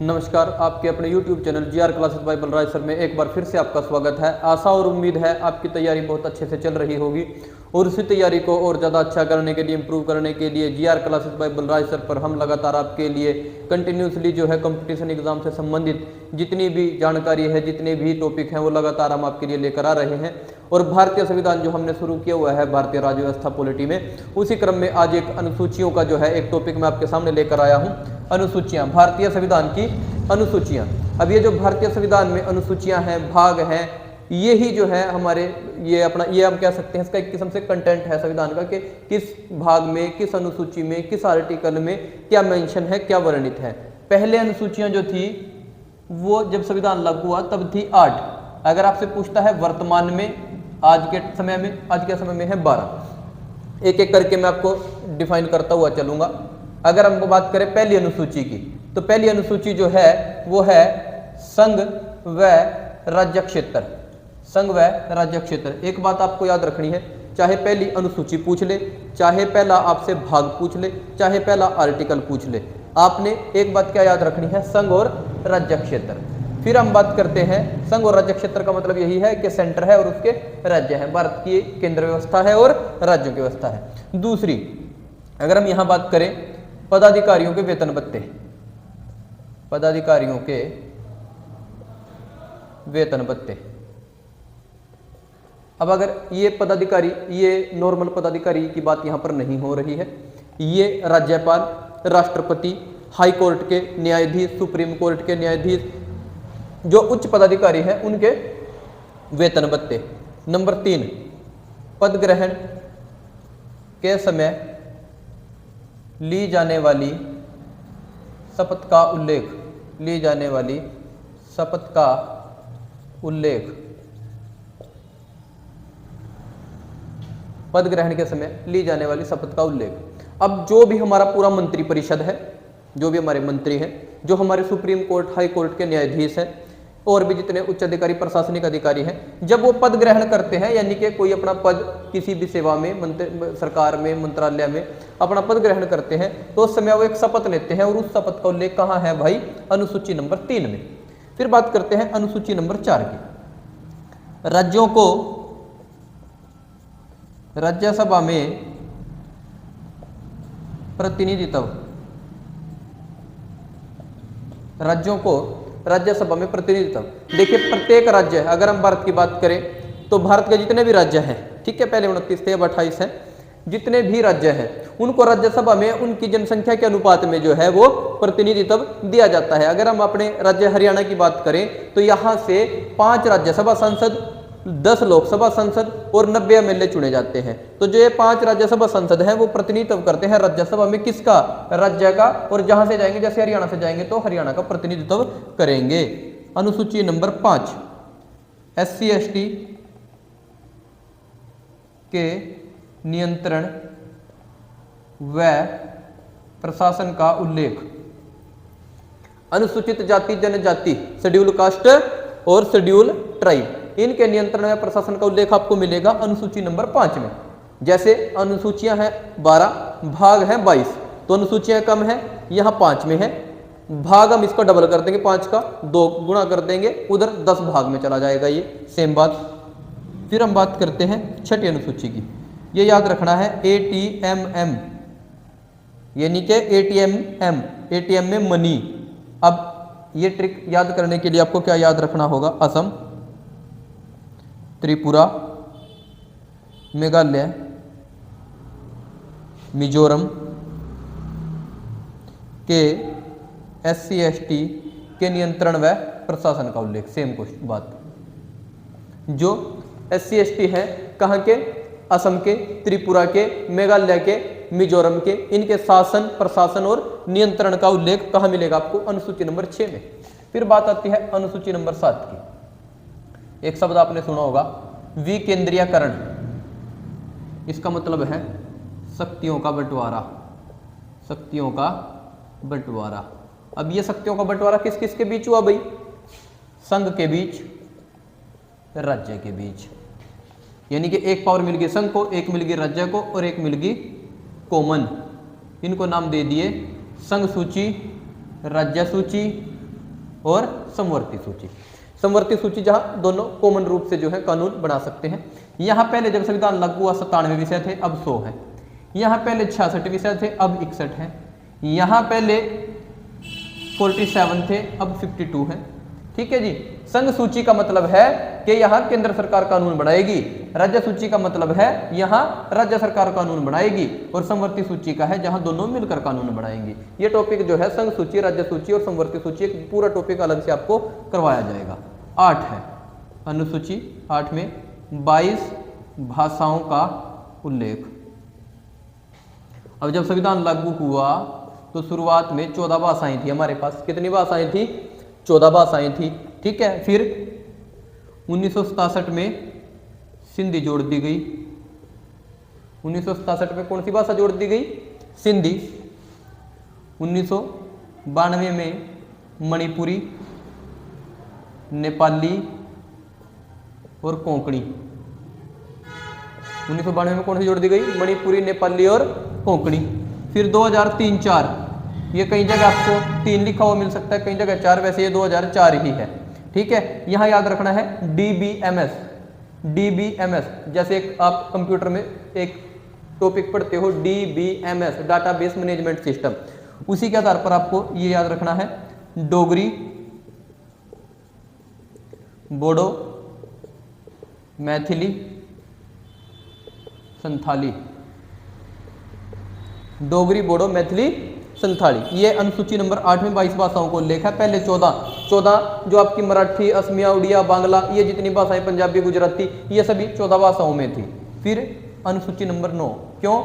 नमस्कार, आपके अपने YouTube channel GR classes bye Balraj sir में एक बार फिर से आपका स्वागत है। आशा और उम्मीद है आपकी तैयारी बहुत अच्छे से चल रही होगी और उसी तैयारी को और ज़्यादा अच्छा करने के लिए, इम्प्रूव करने के लिए GR classes bye Balraj sir पर हम लगातार आपके लिए कंटिन्यूसली जो है कंपटीशन एग्जाम से संबंधित जितनी भी जानकारी है, जितने भी टॉपिक हैं, वो लगातार हम आपके लिए लेकर आ रहे हैं। और भारतीय संविधान जो हमने शुरू किया हुआ है भारतीय राज्य व्यवस्था पॉलिटी में, उसी क्रम में आज एक अनुसूचियों का जो है एक टॉपिक मैं आपके सामने लेकर आया हूँ। अनुसूचियाँ, भारतीय संविधान की अनुसूचियाँ। अब ये जो भारतीय संविधान में अनुसूचियाँ हैं, भाग हैं, ये ही जो है हमारे ये हम कह सकते हैं इसका एक किस्म से कंटेंट है संविधान का कि किस भाग में, किस अनुसूची में, किस आर्टिकल में क्या मेंशन है, क्या वर्णित है। पहले अनुसूचियाँ जो थी वो जब संविधान लागू हुआ तब थी 8। अगर आपसे पूछता है वर्तमान में, आज के समय में है 12। एक एक करके मैं आपको डिफाइन करता हुआ चलूंगा। अगर हम बात करें पहली अनुसूची की, तो पहली अनुसूची जो है वो है संघ व राज्य क्षेत्र। संघ व राज्य क्षेत्र। एक बात आपको याद रखनी है, चाहे पहली अनुसूची पूछ ले, चाहे पहला आपसे भाग पूछ ले, चाहे पहला आर्टिकल पूछ ले, आपने एक बात क्या याद रखनी है, संघ और राज्य क्षेत्र। फिर हम बात करते हैं, संघ और राज्य क्षेत्र का मतलब यही है कि सेंटर है और उसके राज्य हैं। भारत की केंद्र व्यवस्था है और राज्यों की व्यवस्था है। दूसरी, अगर हम यहां बात करें पदाधिकारियों के वेतन भत्ते, पदाधिकारियों के वेतन भत्ते। अब अगर ये पदाधिकारी, ये नॉर्मल पदाधिकारी की बात यहां पर नहीं हो रही है, ये राज्यपाल, राष्ट्रपति, हाई कोर्ट के न्यायाधीश, सुप्रीम कोर्ट के न्यायाधीश, जो उच्च पदाधिकारी हैं उनके वेतन भत्ते। नंबर 3, पद ग्रहण के समय ली जाने वाली शपथ का उल्लेख, ली जाने वाली शपथ का उल्लेख। पद ग्रहण के समय ली जाने वाली शपथ का उल्लेख। अब जो भी हमारा पूरा मंत्री परिषद है, जो भी हमारे मंत्री हैं, जो हमारे सुप्रीम कोर्ट, हाई कोर्ट के न्यायाधीश हैं और भी जितने उच्च अधिकारी, प्रशासनिक अधिकारी हैं, जब वो पद ग्रहण करते हैं, यानी कि कोई अपना पद किसी भी सेवा में, सरकार में, मंत्रालय में अपना पद ग्रहण करते हैं, तो उस समय वो एक शपथ लेते हैं और उस शपथ का उल्लेख कहाँ है भाई, अनुसूची नंबर 3 में। फिर बात करते हैं अनुसूची नंबर 4 की। राज्यों को राज्यसभा में प्रतिनिधित्व, राज्यों को राज्यसभा में प्रतिनिधित्व। देखिए प्रत्येक राज्य, अगर हम भारत की बात करें तो भारत के जितने भी राज्य हैं, ठीक है, पहले 29 थे, अब 28 हैं, जितने भी राज्य हैं उनको राज्यसभा में उनकी जनसंख्या के अनुपात में जो है वो प्रतिनिधित्व दिया जाता है। अगर हम अपने राज्य हरियाणा की बात करें तो यहाँ से 5 राज्यसभा सांसद, 10 लोकसभा सांसद और 90 एमएलए चुने जाते हैं। तो जो ये 5 राज्यसभा सांसद हैं वो प्रतिनिधित्व करते हैं राज्यसभा में किसका, राज्य का, और जहां से जाएंगे, जैसे हरियाणा से जाएंगे तो हरियाणा का प्रतिनिधित्व करेंगे। अनुसूची नंबर 5, SC ST के नियंत्रण व प्रशासन का उल्लेख। अनुसूचित जाति जनजाति, शेड्यूल कास्ट और शेड्यूल ट्राइब, इनके नियंत्रण में प्रशासन का उल्लेख आपको मिलेगा अनुसूची नंबर 5 में। जैसे अनुसूचियां हैं 12, भाग हैं 22, तो अनुसूचियां कम है, यहाँ 5 में है, भाग हम इसको डबल कर देंगे, 5 का 2 गुणा कर देंगे, उधर 10 भाग में चला जाएगा, ये सेम बात। फिर हम बात करते हैं छठी अनुसूची की। ये याद रखना है ATMM, यानी कि ATM में मनी। अब ये ट्रिक याद करने के लिए आपको क्या याद रखना होगा, असम, त्रिपुरा, मेघालय, मिजोरम के SC ST के नियंत्रण व प्रशासन का उल्लेख। सेम बात, जो SC ST है कहाँ के, असम के, त्रिपुरा के, मेघालय के, मिजोरम के, इनके शासन, प्रशासन और नियंत्रण का उल्लेख कहाँ मिलेगा आपको, अनुसूची नंबर 6 में। फिर बात आती है अनुसूची नंबर 7 की। एक शब्द आपने सुना होगा, विकेंद्रीयकरण। इसका मतलब है शक्तियों का बंटवारा, शक्तियों का बंटवारा। अब ये शक्तियों का बंटवारा किस किस के बीच हुआ भाई, संघ के बीच, राज्य के बीच, यानी कि एक पावर मिल गई संघ को, एक मिल गई राज्य को और एक मिल गई कॉमन। इनको नाम दे दिए संघ सूची, राज्य सूची, और समवर्ती सूची। समवर्ती सूची जहां दोनों कॉमन रूप से जो है कानून बना सकते हैं। यहाँ पहले जब संविधान लागू हुआ 97 विषय थे, अब 100 है। यहाँ पहले 66 विषय थे, अब 61 है। यहाँ पहले 47 थे, अब 52 है। ठीक है जी। संघ सूची का मतलब है कि यहाँ केंद्र सरकार कानून बनाएगी, राज्य सूची का मतलब है यहाँ राज्य सरकार कानून बनाएगी, और समवर्ती सूची का है जहाँ दोनों मिलकर कानून बनाएंगी। ये टॉपिक जो है संघ सूची, राज्य सूची और समवर्ती सूची, एक पूरा टॉपिक अलग से आपको करवाया जाएगा। 8 है अनुसूची, 8 में 22 भाषाओं का उल्लेख। अब जब संविधान लागू हुआ तो शुरुआत में 14 भाषाएं थी हमारे पास। कितनी भाषाएं थी? 14 भाषाएं थी। ठीक है। फिर 1967 में सिंधी जोड़ दी गई। 1967 में कौन सी भाषा जोड़ दी गई? सिंधी। 1992 में मणिपुरी, नेपाली और कोंकणी। 1992 में कौन सी जोड़ दी गई? मणिपुरी, नेपाली और कोंकणी। फिर 2003-4, ये कई जगह आपको 3 लिखा हुआ मिल सकता है, कई जगह 4, वैसे ये 2004 ही है। ठीक है। यहां याद रखना है DBMS। DBMS जैसे एक आप कंप्यूटर में एक टॉपिक पढ़ते हो DBMS, डाटाबेस मैनेजमेंट सिस्टम, उसी के आधार पर आपको ये याद रखना है। डोगरी, बोडो, मैथिली, संथाली। डोगरी, बोडो, मैथिली, संथाली, ये अनुसूची नंबर 8 में 22 भाषाओं को उल्लेख है। पहले 14 जो आपकी मराठी, असमिया, उड़िया, बांग्ला, ये जितनी भाषाएं, पंजाबी, गुजराती, ये सभी 14 भाषाओं में थी। फिर अनुसूची नंबर 9, क्यों?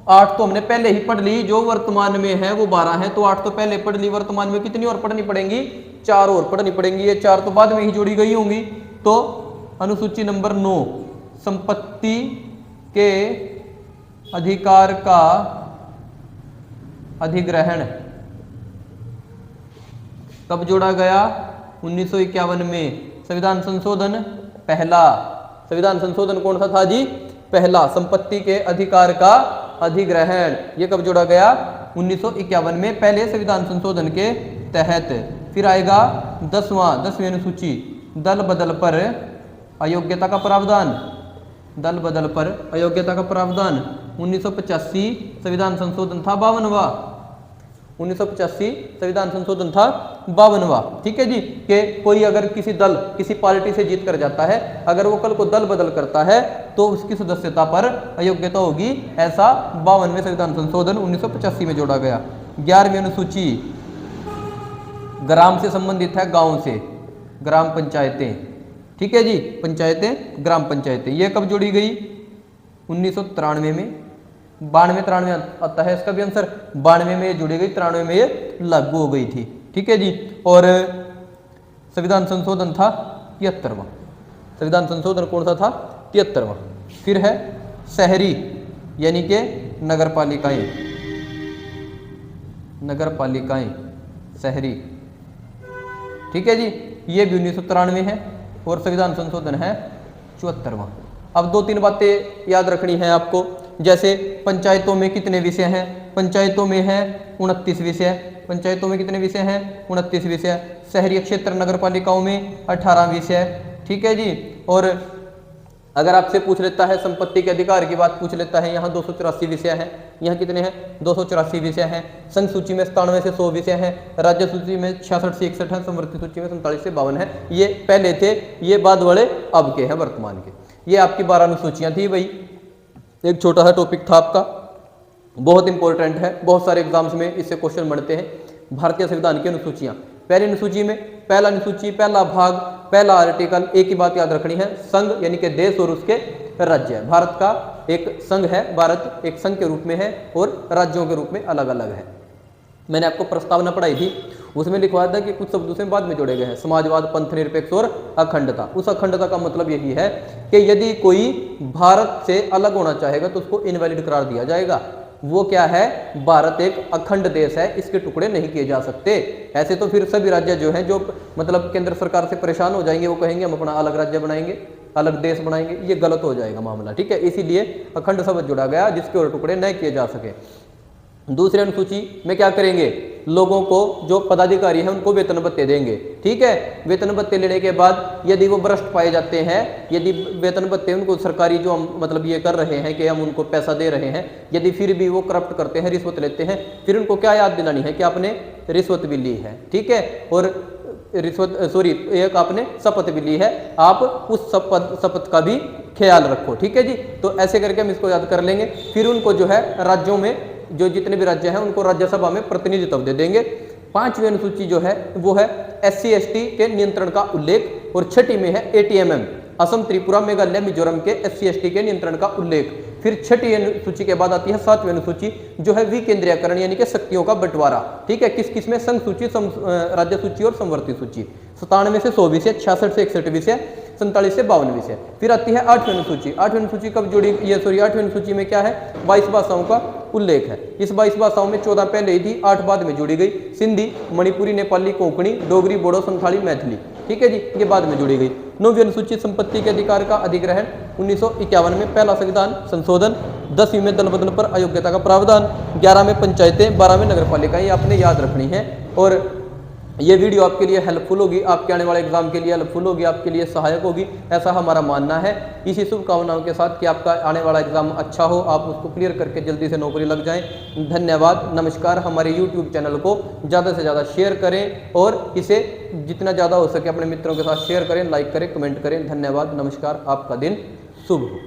8 तो हमने पहले ही पढ़ ली, जो वर्तमान में है वो 12 है, तो 8 तो पहले पढ़ ली। वर्तमान में कितनी और पढ़नी पड़ेंगी? 4 और पढ़नी पड़ेंगी। ये 4 तो बाद में ही जोड़ी गई होंगी। तो अनुसूची नंबर 9, संपत्ति के अधिकार का अधिग्रहण कब जोड़ा गया? 1951 में। संविधान संशोधन पहला। संविधान संशोधन कौन सा था जी? पहला। संपत्ति के अधिकार का अधिग्रहण, ये कब जोड़ा गया? 1951 में, पहले संविधान संशोधन के तहत। फिर आएगा 10वीं अनुसूची, दल बदल पर अयोग्यता का प्रावधान। दल बदल पर अयोग्यता का प्रावधान 1985 संविधान संशोधन था 52वां। 1985 संविधान संशोधन था 52वां। ठीक है जी। कि कोई अगर किसी दल, किसी पार्टी से जीत कर जाता है, अगर वो कल को दल बदल करता है तो उसकी सदस्यता पर अयोग्यता होगी, ऐसा 52वें संविधान संशोधन 1985 में जोड़ा गया। 11वीं अनुसूची ग्राम से संबंधित है, गांव से, ग्राम पंचायतें। ठीक है जी। पंचायतें, ग्राम पंचायतें, ये कब जोड़ी गई? 1993 में। 92-93 आता है इसका भी आंसर। 92 में ये जुड़ी गई, 93 में ये लागू हो गई थी। ठीक है जी। और संविधान संशोधन था 73वां। संविधान संशोधन कौन सा था? 73वां। फिर है शहरी, यानी कि नगर पालिकाएं। नगर पालिकाएं, शहरी। ठीक है जी। ये भी 1993 है। और संविधान संशोधन है 74वां। अब 2-3 बातें याद रखनी है आपको, जैसे पंचायतों में कितने विषय हैं? पंचायतों में है 29 विषय। पंचायतों में कितने विषय हैं? 29 विषय। शहरी क्षेत्र नगर पालिकाओं में 18 विषय। ठीक है जी। और अगर आपसे पूछ लेता है संपत्ति के अधिकार की बात पूछ लेता है, यहाँ 284 विषय हैं। यहाँ कितने हैं? 284 विषय हैं। संघ सूची में 97 से 100 विषय हैं। राज्य सूची में 66 से 61 है। समवर्ती सूची में 47 से 52 है। ये पहले थे, ये बाद वाले अब के हैं, वर्तमान के। ये आपकी 12 अनुसूचियाँ थी भाई। एक छोटा सा टॉपिक था आपका, बहुत इंपॉर्टेंट है, बहुत सारे एग्जाम्स में इससे क्वेश्चन बनते हैं। भारतीय संविधान की अनुसूचियाँ। पहली अनुसूची में पहला अनुसूची, पहला भाग, पहला आर्टिकल, एक ही बात याद रखनी है, संघ यानी कि देश और उसके राज्य। भारत का एक संघ है, भारत एक संघ के रूप में है और राज्यों के रूप में अलग अलग है। मैंने आपको प्रस्तावना पढ़ाई थी, उसमें लिखवाया था कि कुछ शब्दों से बाद में जोड़े गए हैं, समाजवाद, पंथ निरपेक्ष और अखंडता। उस अखंडता का मतलब यही है कि यदि कोई भारत से अलग होना चाहेगा तो उसको इनवैलिड करार दिया जाएगा। वो क्या है? भारत एक अखंड देश है, इसके टुकड़े नहीं किए जा सकते। ऐसे तो फिर सभी राज्य जो हैं, जो मतलब केंद्र सरकार से परेशान हो जाएंगे, वो कहेंगे हम अपना अलग राज्य बनाएंगे, अलग देश बनाएंगे, ये गलत हो जाएगा मामला। ठीक है, इसीलिए अखंड शब्द जुड़ा गया जिसके और टुकड़े न किए जा सके। दूसरी अनुसूची में क्या करेंगे? लोगों को, जो पदाधिकारी हैं उनको वेतन भत्ते देंगे। ठीक है, वेतन भत्ते लेने के बाद यदि वो भ्रष्ट पाए जाते हैं, यदि वेतन भत्ते उनको सरकारी जो हम मतलब ये कर रहे हैं कि हम उनको पैसा दे रहे हैं, यदि फिर भी वो करप्ट करते हैं, रिश्वत लेते हैं, फिर उनको क्या याद दिलानी है कि आपने रिश्वत भी ली है। ठीक है, और एक आपने शपथ भी ली है, आप उस शपथ का भी ख्याल रखो। ठीक है जी, तो ऐसे करके हम इसको याद कर लेंगे। फिर उनको जो है राज्यों में, जो जितने भी राज्य हैं उनको राज्यसभा में प्रतिनिधित्व दे देंगे। 5वीं अनुसूची जो है वो है SC ST के नियंत्रण का उल्लेख, और 6ठी में है ATMM, असम, त्रिपुरा, मेघालय, मिजोरम के SC ST के नियंत्रण का उल्लेख। फिर 6ठी अनुसूची के बाद आती है 7वीं अनुसूची, जो है विकेंद्रीयकरण यानी कि शक्तियों का बंटवारा। ठीक है, किस किस में, संघ सूची, राज्य सूची और समवर्ती सूची। 97 से 100 विषय, 66 से 61 विषय, 47 से 52 विषय। फिर आती है 8वीं अनुसूची। 8वीं अनुसूची कब जुड़ी, 8वीं अनुसूची में क्या है, 22 भाषाओं का उल्लेख है। इस 22 भाषाओं में 14 पहले ही थी, 8 बाद में जुड़ी गई। सिंधी, मणिपुरी, नेपाली, कोंकणी, डोगरी, बोडो, संथाली, मैथिली। ठीक है जी, ये बाद में जुड़ी गई। 9वीं अनुसूची संपत्ति के अधिकार का अधिग्रहण, 1951 में पहला संविधान संशोधन। 10वीं में दल बदल पर अयोग्यता का प्रावधान। 11 में पंचायतें, 12 में नगर पालिका, ये आपने याद रखनी है। और ये वीडियो आपके लिए हेल्पफुल होगी, आपके आने वाले एग्जाम के लिए हेल्पफुल होगी, आपके लिए सहायक होगी, ऐसा हमारा मानना है। इसी शुभकामनाओं के साथ कि आपका आने वाला एग्जाम अच्छा हो, आप उसको क्लियर करके जल्दी से नौकरी लग जाएं। धन्यवाद, नमस्कार। हमारे YouTube चैनल को ज़्यादा से ज़्यादा शेयर करें और इसे जितना ज़्यादा हो सके अपने मित्रों के साथ शेयर करें, लाइक करें, कमेंट करें। धन्यवाद, नमस्कार, आपका दिन शुभ हो।